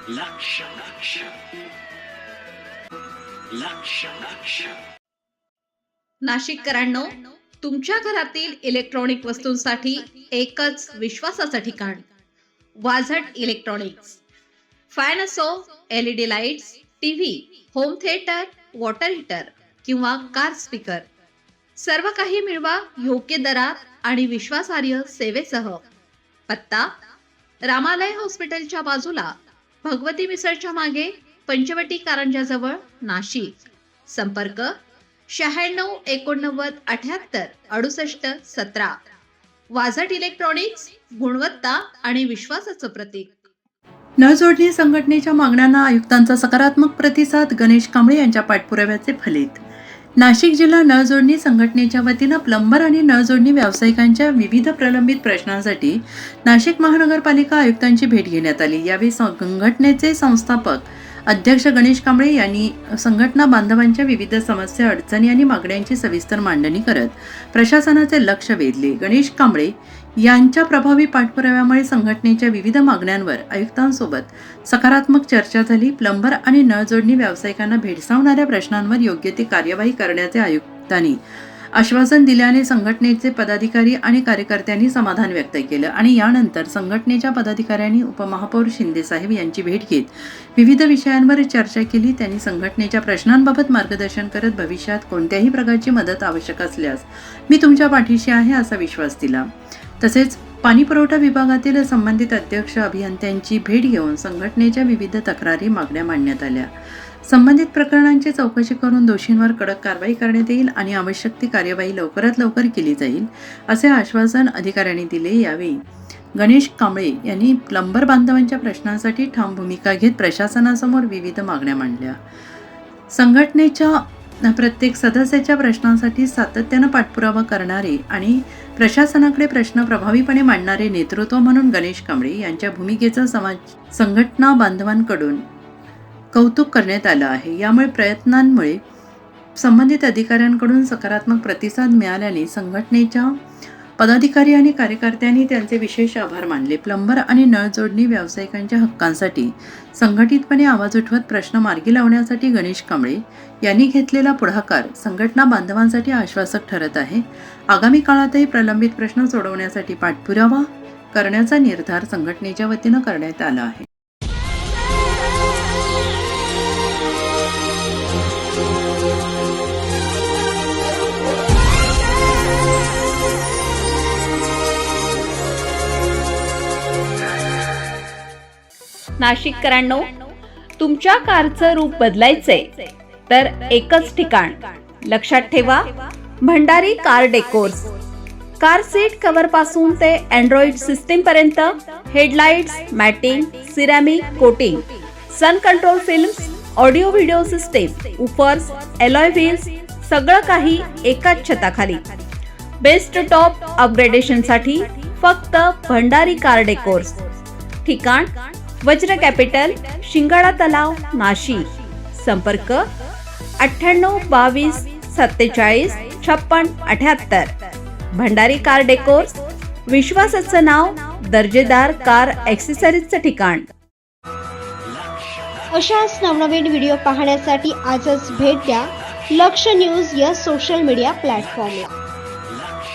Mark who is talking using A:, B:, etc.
A: लक्ष लक्ष लक्ष लक्ष
B: नाशिककरांनो, तुमच्या घरातील इलेक्ट्रॉनिक वस्तूंसाठी एकच विश्वासाचं ठिकाण वाझट इलेक्ट्रॉनिक्स. फॅन असो, LED lights, TV, home theatre, water heater किंवा कार स्पीकर, सर्व काही मिळवा योग्य दरात आणि विश्वासार्ह सेवेसह. पत्ता: रामालय हॉस्पिटलच्या बाजूला, भगवती मिसळच्या मागे, पंचवटी कारंजाजवळ, नाशिक. संपर्क: 96 89 78 68 17. वाझट इलेक्ट्रॉनिक्स, गुणवत्ता आणि विश्वासाचं प्रतीक.
C: नळ जोडणी संघटनेच्या मागण्यांना आयुक्तांचा सकारात्मक प्रतिसाद. गणेश कांबळे यांच्या पाठपुराव्याचे फलित. नाशिक जिल्हा नळ जोडणी संघटनेच्या वतीनं प्लंबर आणि नळ जोडणी व्यावसायिकांच्या विविध प्रलंबित प्रश्नांसाठी नाशिक महानगरपालिका आयुक्तांची भेट घेण्यात आली. यावेळी संघटनेचे संस्थापक अध्यक्ष गणेश कांबळे यांनी संघटना बांधवांच्या विविध समस्या, अडचणी आणि मागण्यांची सविस्तर मांडणी करत प्रशासनाचे लक्ष वेधले. गणेश कांबळे यांच्या प्रभावी पाठपुराव्यामुळे संघटनेच्या विविध मागण्यांवर आयुक्तांसोबत सकारात्मक चर्चा झाली. प्लंबर आणि नळ जोडणी व्यावसायिकांना भेडसावणाऱ्या प्रश्नांवर योग्य ती कार्यवाही करण्याचे आयुक्तांनी आश्वासन दिल्याने संघटनेचे पदाधिकारी आणि कार्यकर्त्यांनी समाधान व्यक्त केलं आणि यानंतर संघटनेच्या पदाधिकाऱ्यांनी उपमहापौर शिंदे साहेब यांची भेट घेत विविध विषयांवर चर्चा केली. त्यांनी संघटनेच्या प्रश्नांबाबत मार्गदर्शन करत भविष्यात कोणत्याही प्रकारची मदत आवश्यक असल्यास मी तुमच्या पाठीशी आहे असा विश्वास दिला. तसेच पाणी पुरवठा विभागातील संबंधित अध्यक्ष अभियंत्यांची भेट घेऊन संघटनेच्या विविध तक्रारी, मागण्या मांडण्यात आल्या. संबंधित प्रकरणांची चौकशी करून दोषींवर कडक कारवाई करण्यात येईल आणि आवश्यक ती कार्यवाही लवकरात लवकर केली जाईल असे आश्वासन अधिकाऱ्यांनी दिले. यावेळी गणेश कांबळे यांनी प्लंबर बांधवांच्या प्रश्नांसाठी ठाम भूमिका घेत प्रशासनासमोर विविध मागण्या मांडल्या. संघटनेच्या प्रत्येक सदस्याच्या प्रश्नांसाठी सातत्यानं पाठपुरावा करणारे आणि प्रशासनाकडे प्रश्न प्रभावीपणे मांडणारे नेतृत्व म्हणून गणेश कांबळे यांच्या भूमिकेचं संघटना बांधवांकडून कौतुक करण्यात आलं आहे. यामुळे प्रयत्नांमुळे संबंधित अधिकाऱ्यांकडून सकारात्मक प्रतिसाद मिळाल्याने संघटनेच्या पदाधिकारी आणि कार्यकर्त्यांनी त्यांचे विशेष आभार मानले. प्लंबर आणि नळ जोडणी व्यावसायिकांच्या हक्कांसाठी संघटितपणे आवाज उठवत प्रश्न मार्गी लावण्यासाठी गणेश कांबळे यांनी घेतलेला पुढाकार संघटना बांधवांसाठी आश्वासक ठरत आहे. आगामी काळातही प्रलंबित प्रश्न सोडवण्यासाठी पाठपुरावा करण्याचा निर्धार संघटनेच्या वतीनं करण्यात आला आहे.
B: नाशिककरांनो, तुमच्या कारचं रूप बदलायचंय तर एकच ठिकाण. लक्षात ठेवा, Bhandari car decors. Car seat cover पासून ते अँड्रॉइड सिस्टीम पर्यंत, headlights, matting, ceramic coating, sun control films, audio video system, woofers, alloy wheels, सगळं काही एकाच छताखाली. बेस्ट टॉप अपग्रेडेशनसाठी फक्त भंडारी कार डेकोर्स. ठिकाण: वज्र कॅपिटल, शिंगाळा तलाव, नाशिक. संपर्क: 98 22 47 56 78. भंडारी कार डेकोर्स, विश्वासाचं नाव, दर्जेदार कार ॲक्सेसरीजचं ठिकाण.
D: अशाच नवनवीन व्हिडिओ पाहण्यासाठी आजच भेट द्या लक्ष न्यूज या सोशल मीडिया प्लॅटफॉर्मला.